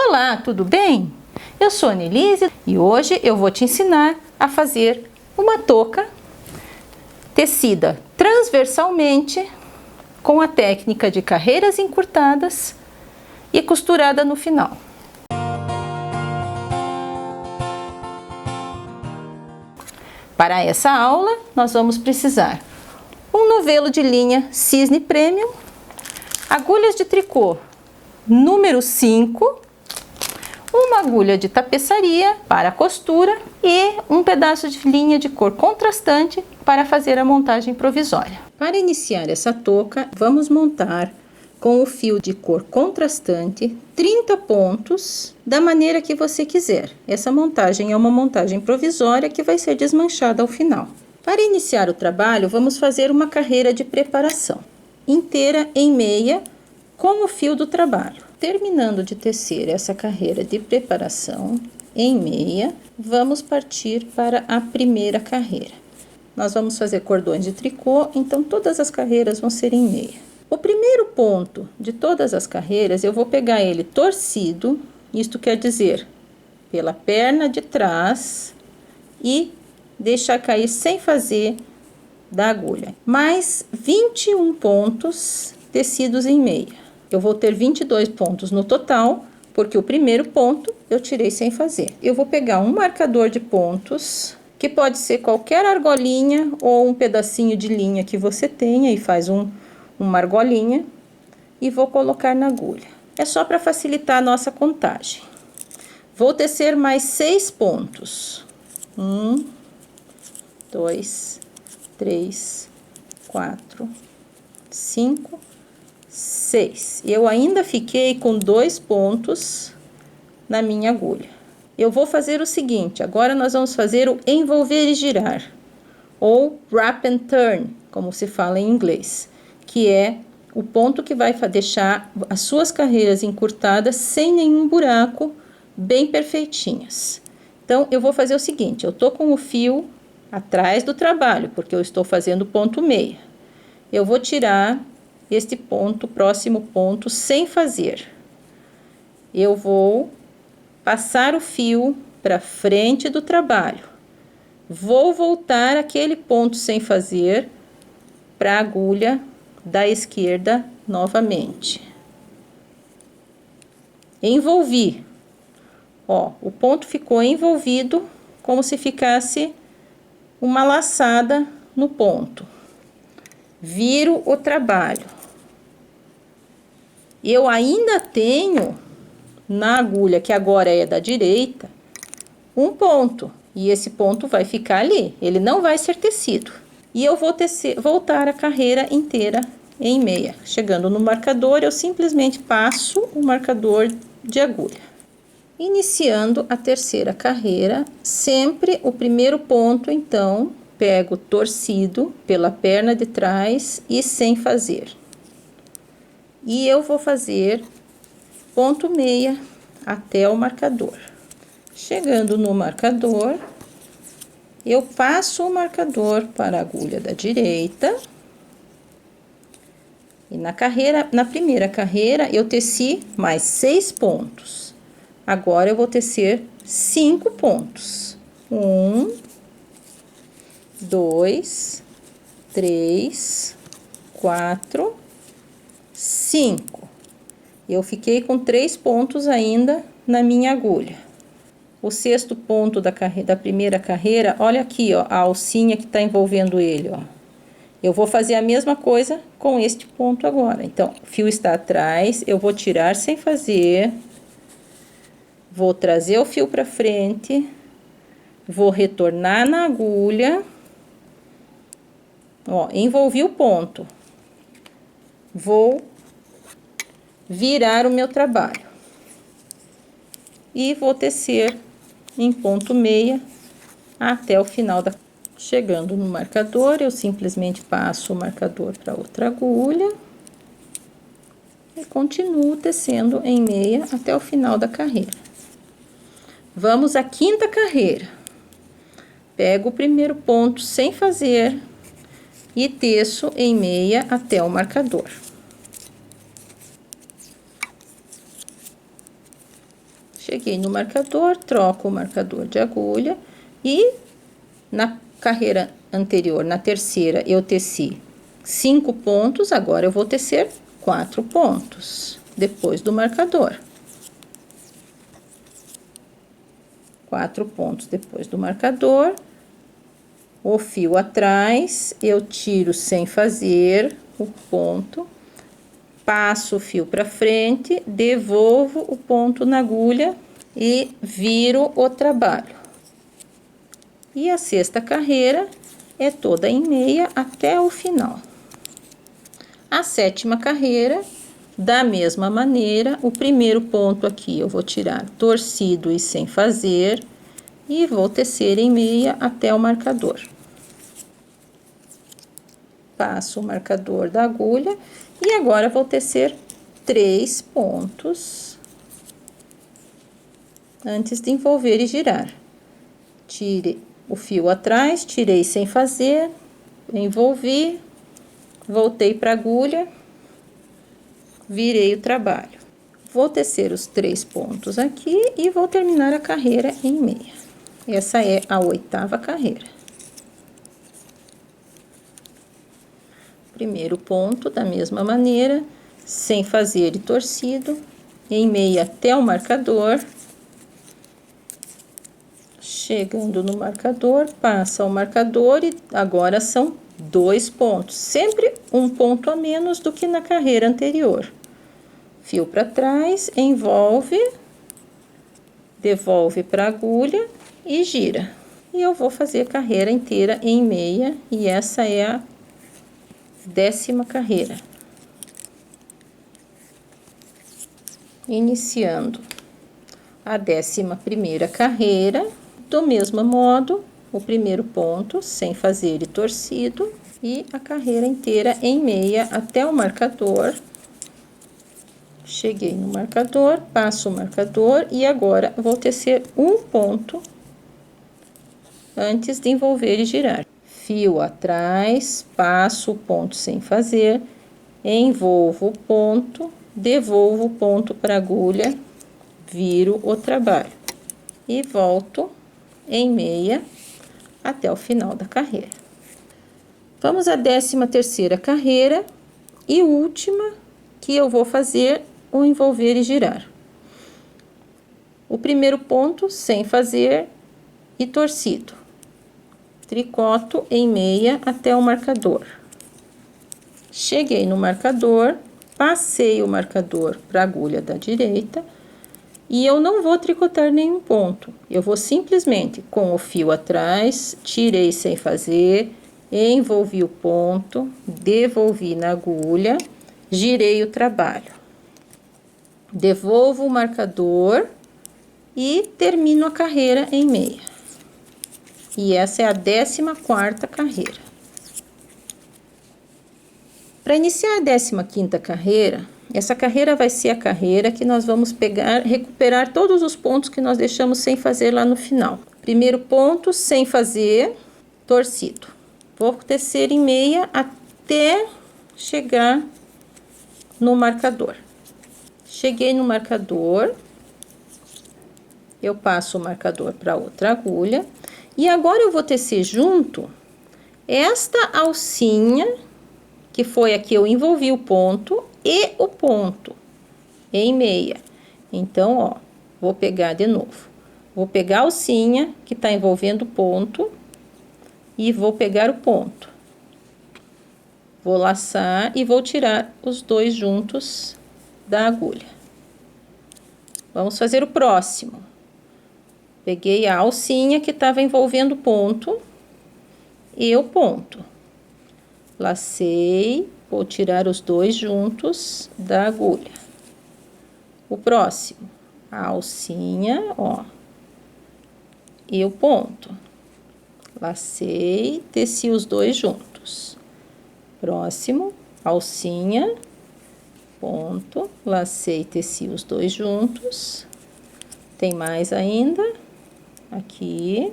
Olá, tudo bem? Eu sou a Nelise e hoje eu vou te ensinar a fazer uma touca tecida transversalmente com a técnica de carreiras encurtadas e costurada no final. Para essa aula, nós vamos precisar um novelo de linha Cisne Premium, agulhas de tricô número 5, uma agulha de tapeçaria para costura e um pedaço de linha de cor contrastante para fazer a montagem provisória. Para iniciar essa touca, vamos montar com o fio de cor contrastante 30 pontos da maneira que você quiser. Essa montagem é uma montagem provisória que vai ser desmanchada ao final. Para iniciar o trabalho, vamos fazer uma carreira de preparação inteira em meia com o fio do trabalho. Terminando de tecer essa carreira de preparação em meia, vamos partir para a primeira carreira. Nós vamos fazer cordões de tricô, então todas as carreiras vão ser em meia. O primeiro ponto de todas as carreiras, eu vou pegar ele torcido, isto quer dizer, pela perna de trás e deixar cair sem fazer da agulha. Mais 21 pontos tecidos em meia. Eu vou ter 22 pontos no total, porque o primeiro ponto eu tirei sem fazer. Eu vou pegar um marcador de pontos, que pode ser qualquer argolinha ou um pedacinho de linha que você tenha e faz uma argolinha, e vou colocar na agulha. É só para facilitar a nossa contagem. Vou tecer mais 6 pontos. 1, 2, 3, 4, 5, 6. Eu ainda fiquei com 2 pontos na minha agulha. Eu vou fazer o seguinte, agora nós vamos fazer o envolver e girar, ou wrap and turn, como se fala em inglês, que é o ponto que vai deixar as suas carreiras encurtadas sem nenhum buraco, bem perfeitinhas. Então, eu vou fazer o seguinte, eu tô com o fio atrás do trabalho, porque eu estou fazendo ponto meia. Eu vou tirar este ponto, próximo ponto, sem fazer. Eu vou passar o fio para frente do trabalho. Vou voltar aquele ponto sem fazer para a agulha da esquerda novamente. Envolvi. Ó, o ponto ficou envolvido como se ficasse uma laçada no ponto. Viro o trabalho. Eu ainda tenho na agulha, que agora é da direita, um ponto. E esse ponto vai ficar ali, ele não vai ser tecido. E eu vou voltar a carreira inteira em meia. Chegando no marcador, eu simplesmente passo o marcador de agulha. Iniciando a terceira carreira, sempre o primeiro ponto, então, pego torcido pela perna de trás e sem fazer. E eu vou fazer ponto meia até o marcador. Chegando no marcador, eu passo o marcador para a agulha da direita. E na primeira carreira, eu teci mais 6 pontos. Agora, eu vou tecer 5 pontos. 1, 2, 3, 4, 5. Eu fiquei com 3 pontos ainda na minha agulha. O sexto ponto da primeira carreira, olha aqui, ó, a alcinha que tá envolvendo ele, ó. Eu vou fazer a mesma coisa com este ponto agora. Então, o fio está atrás, eu vou tirar sem fazer. Vou trazer o fio para frente. Vou retornar na agulha. Ó, envolvi o ponto. Vou virar o meu trabalho e vou tecer em ponto meia até o final da... Chegando no marcador, eu simplesmente passo o marcador para outra agulha e continuo tecendo em meia até o final da carreira. Vamos à quinta carreira. Pego o primeiro ponto sem fazer e teço em meia até o marcador. Cheguei no marcador, troco o marcador de agulha e na carreira anterior, na terceira, eu teci 5 pontos, agora eu vou tecer 4 pontos depois do marcador. 4 pontos depois do marcador. O fio atrás, eu tiro sem fazer o ponto, passo o fio para frente, devolvo o ponto na agulha e viro o trabalho. E a sexta carreira é toda em meia até o final. A sétima carreira, da mesma maneira, o primeiro ponto aqui eu vou tirar torcido e sem fazer e vou tecer em meia até o marcador. Passo o marcador da agulha e agora vou tecer 3 pontos antes de envolver e girar. Tire o fio atrás, tirei sem fazer, envolvi, voltei para a agulha, virei o trabalho. Vou tecer os 3 pontos aqui e vou terminar a carreira em meia. Essa é a 8ª carreira. Primeiro ponto, da mesma maneira, sem fazer e torcido, em meia até o marcador. Chegando no marcador, passa o marcador e agora são 2 pontos. Sempre um ponto a menos do que na carreira anterior. Fio para trás, envolve, devolve para a agulha e gira. E eu vou fazer a carreira inteira em meia e essa é a 10ª carreira. Iniciando a 11ª carreira, do mesmo modo, o primeiro ponto sem fazer e torcido e a carreira inteira em meia até o marcador. Cheguei no marcador, passo o marcador e agora vou tecer um ponto antes de envolver e girar. Fio atrás, passo o ponto sem fazer, envolvo o ponto, devolvo o ponto para a agulha, viro o trabalho e volto em meia até o final da carreira. Vamos à 13ª carreira e última que eu vou fazer o envolver e girar. O primeiro ponto sem fazer e torcido. Tricoto em meia até o marcador. Cheguei no marcador, passei o marcador para a agulha da direita e eu não vou tricotar nenhum ponto. Eu vou simplesmente com o fio atrás, tirei sem fazer, envolvi o ponto, devolvi na agulha, girei o trabalho. Devolvo o marcador e termino a carreira em meia. E essa é a 14ª carreira. Para iniciar a 15ª carreira, essa carreira vai ser a carreira que nós vamos recuperar todos os pontos que nós deixamos sem fazer lá no final. Primeiro ponto, sem fazer, torcido. Vou tecer em meia até chegar no marcador. Cheguei no marcador, eu passo o marcador para outra agulha. E agora eu vou tecer junto esta alcinha, que foi a que eu envolvi o ponto, e o ponto em meia. Então, ó, vou pegar de novo. Vou pegar a alcinha que tá envolvendo o ponto e vou pegar o ponto. Vou laçar e vou tirar os dois juntos da agulha. Vamos fazer o próximo. Peguei a alcinha que estava envolvendo o ponto e o ponto. Lacei, vou tirar os dois juntos da agulha. O próximo, a alcinha, ó, e o ponto. Lacei, teci os dois juntos. Próximo, alcinha, ponto, lacei, teci os dois juntos. Tem mais ainda, aqui,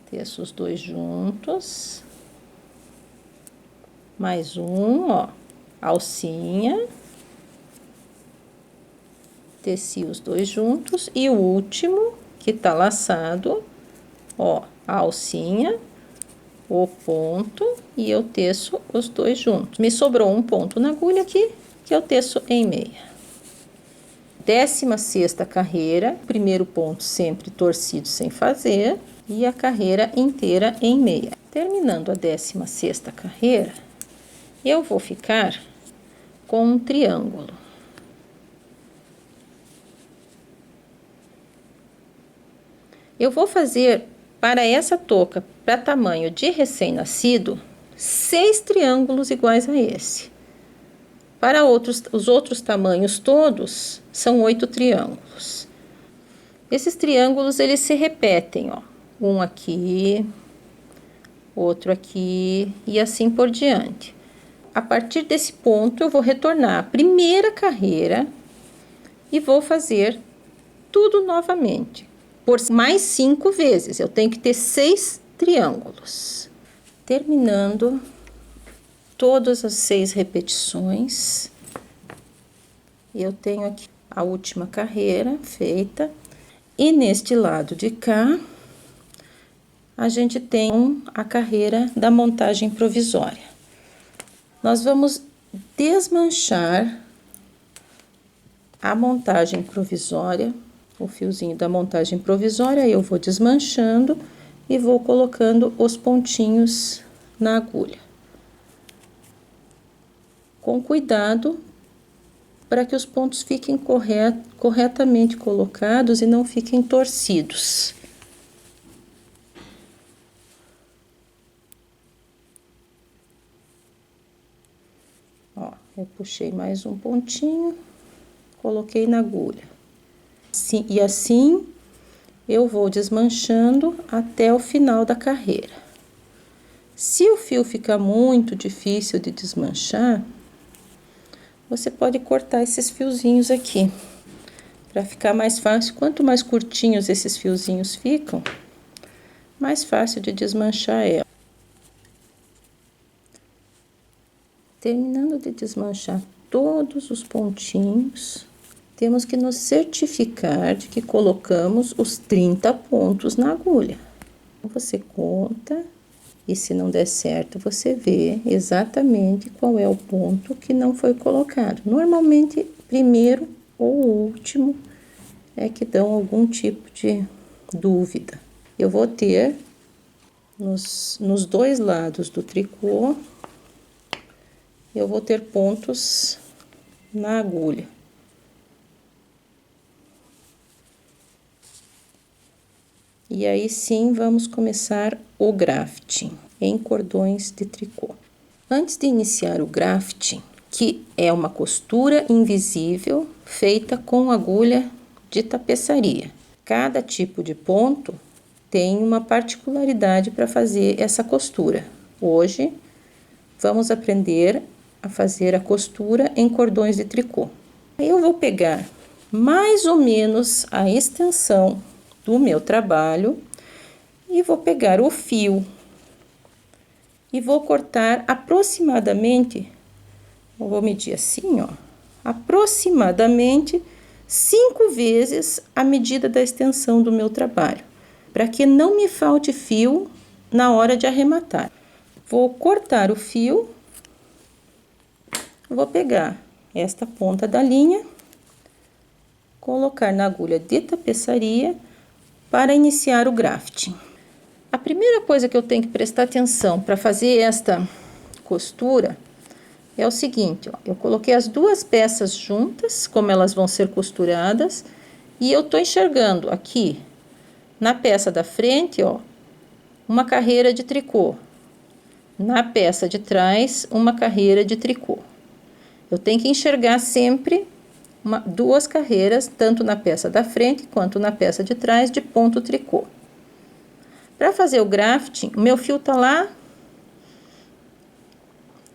teço os dois juntos. Mais um, ó, alcinha, Teci os dois juntos e o último que tá laçado, ó, a alcinha, o ponto e eu teço os dois juntos. Me sobrou um ponto na agulha aqui que eu teço em meia. 16ª carreira, primeiro ponto sempre torcido sem fazer e a carreira inteira em meia. Terminando a 16ª carreira, eu vou ficar com um triângulo. Eu vou fazer para essa touca, para tamanho de recém-nascido, 6 triângulos iguais a esse. Para os outros tamanhos todos, são 8 triângulos. Esses triângulos, eles se repetem, ó. Um aqui, outro aqui e assim por diante. A partir desse ponto, eu vou retornar a primeira carreira e vou fazer tudo novamente. Por mais 5 vezes, eu tenho que ter 6 triângulos. Terminando todas as 6 repetições, eu tenho aqui a última carreira feita. E neste lado de cá, a gente tem a carreira da montagem provisória. Nós vamos desmanchar a montagem provisória, o fiozinho da montagem provisória, eu vou desmanchando e vou colocando os pontinhos na agulha. Com cuidado, para que os pontos fiquem corretamente colocados e não fiquem torcidos. Ó, eu puxei mais um pontinho, coloquei na agulha. E assim, eu vou desmanchando até o final da carreira. Se o fio ficar muito difícil de desmanchar, você pode cortar esses fiozinhos aqui, para ficar mais fácil. Quanto mais curtinhos esses fiozinhos ficam, mais fácil de desmanchar é. Terminando de desmanchar todos os pontinhos, temos que nos certificar de que colocamos os 30 pontos na agulha. Você conta e se não der certo, você vê exatamente qual é o ponto que não foi colocado. Normalmente, primeiro ou último é que dão algum tipo de dúvida. Eu vou ter nos dois lados do tricô, eu vou ter pontos na agulha. E aí sim, vamos começar o grafting em cordões de tricô. Antes de iniciar o grafting, que é uma costura invisível feita com agulha de tapeçaria. Cada tipo de ponto tem uma particularidade para fazer essa costura. Hoje, vamos aprender a fazer a costura em cordões de tricô. Eu vou pegar mais ou menos a extensão do meu trabalho e vou pegar o fio e vou cortar aproximadamente, eu vou medir assim, ó, aproximadamente 5 vezes a medida da extensão do meu trabalho, para que não me falte fio na hora de arrematar. Vou cortar o fio, vou pegar esta ponta da linha, colocar na agulha de tapeçaria para iniciar o grafting. A primeira coisa que eu tenho que prestar atenção para fazer esta costura é o seguinte, ó, eu coloquei as duas peças juntas, como elas vão ser costuradas, e eu tô enxergando aqui na peça da frente, ó, uma carreira de tricô. Na peça de trás, uma carreira de tricô. Eu tenho que enxergar sempre duas carreiras, tanto na peça da frente quanto na peça de trás, de ponto tricô. Para fazer o grafting, o meu fio tá lá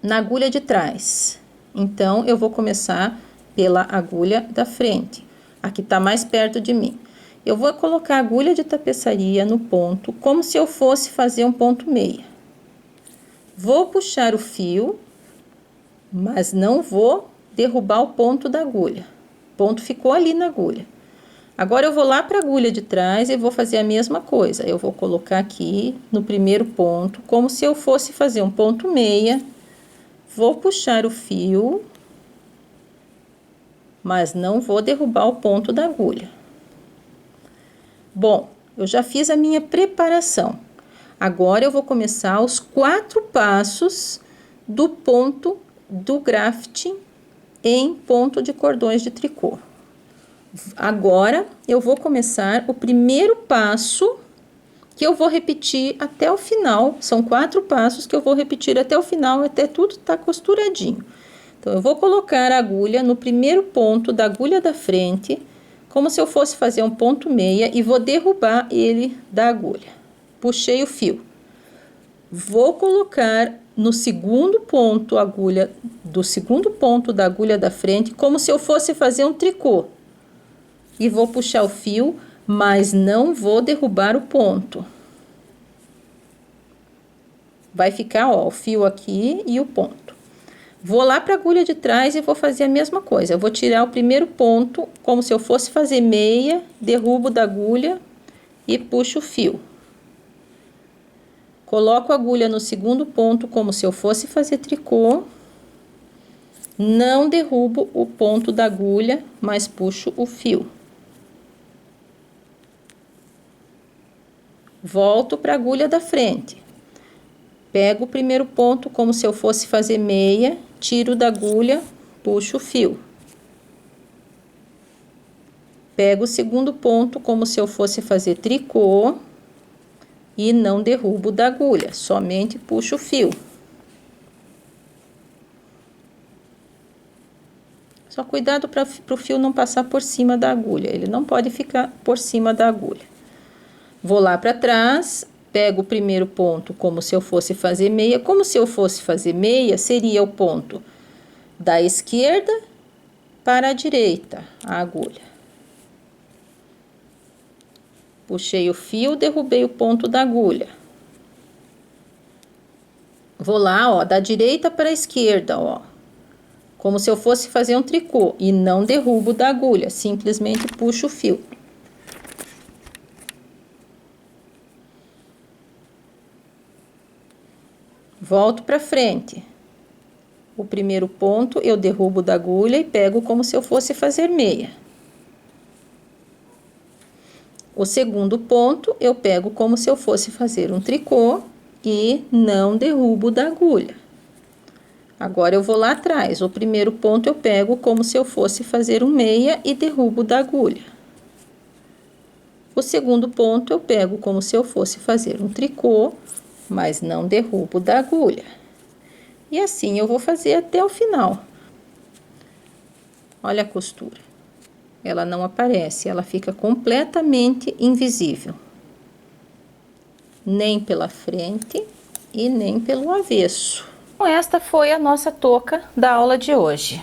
na agulha de trás. Então, eu vou começar pela agulha da frente, a que tá mais perto de mim. Eu vou colocar a agulha de tapeçaria no ponto, como se eu fosse fazer um ponto meia. Vou puxar o fio, mas não vou derrubar o ponto da agulha, ponto ficou ali na agulha. Agora eu vou lá para a agulha de trás e vou fazer a mesma coisa. Eu vou colocar aqui no primeiro ponto, como se eu fosse fazer um ponto meia. Vou puxar o fio, mas não vou derrubar o ponto da agulha. Bom, eu já fiz a minha preparação. Agora eu vou começar os 4 passos do ponto do grafting em ponto de cordões de tricô. Agora eu vou começar o primeiro passo, que eu vou repetir até o final. São 4 passos que eu vou repetir até o final, até tudo tá costuradinho. Então eu vou colocar a agulha no primeiro ponto da agulha da frente, como se eu fosse fazer um ponto meia, e vou derrubar ele da agulha. Puxei o fio. Vou colocar no segundo ponto a agulha do segundo ponto da agulha da frente, como se eu fosse fazer um tricô. E vou puxar o fio, mas não vou derrubar o ponto. Vai ficar, ó, o fio aqui e o ponto. Vou lá para a agulha de trás e vou fazer a mesma coisa. Eu vou tirar o primeiro ponto, como se eu fosse fazer meia, derrubo da agulha e puxo o fio. Coloco a agulha no segundo ponto, como se eu fosse fazer tricô. Não derrubo o ponto da agulha, mas puxo o fio. Volto para a agulha da frente. Pego o primeiro ponto, como se eu fosse fazer meia, tiro da agulha, puxo o fio. Pego o segundo ponto, como se eu fosse fazer tricô. E não derrubo da agulha, somente puxo o fio. Só cuidado para o fio não passar por cima da agulha, ele não pode ficar por cima da agulha. Vou lá para trás, pego o primeiro ponto como se eu fosse fazer meia. Como se eu fosse fazer meia, seria o ponto da esquerda para a direita, a agulha. Puxei o fio, derrubei o ponto da agulha. Vou lá, ó, da direita para a esquerda, ó. Como se eu fosse fazer um tricô. E não derrubo da agulha, simplesmente puxo o fio. Volto para frente. O primeiro ponto eu derrubo da agulha e pego como se eu fosse fazer meia. O segundo ponto, eu pego como se eu fosse fazer um tricô e não derrubo da agulha. Agora, eu vou lá atrás. O primeiro ponto, eu pego como se eu fosse fazer um meia e derrubo da agulha. O segundo ponto, eu pego como se eu fosse fazer um tricô, mas não derrubo da agulha. E assim, eu vou fazer até o final. Olha a costura. Ela não aparece, ela fica completamente invisível. Nem pela frente e nem pelo avesso. Então, esta foi a nossa touca da aula de hoje.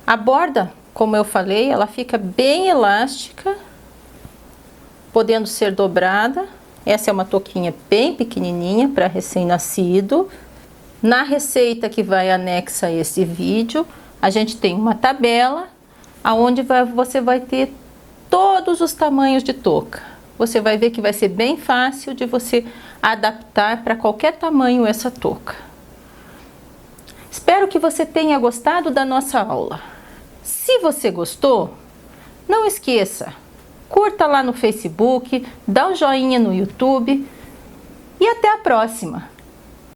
A borda, como eu falei, ela fica bem elástica, podendo ser dobrada. Essa é uma touquinha bem pequenininha para recém-nascido. Na receita que vai anexa a esse vídeo, a gente tem uma tabela aonde você vai ter todos os tamanhos de touca. Você vai ver que vai ser bem fácil de você adaptar para qualquer tamanho essa touca. Espero que você tenha gostado da nossa aula. Se você gostou, não esqueça, curta lá no Facebook, dá um joinha no YouTube e até a próxima!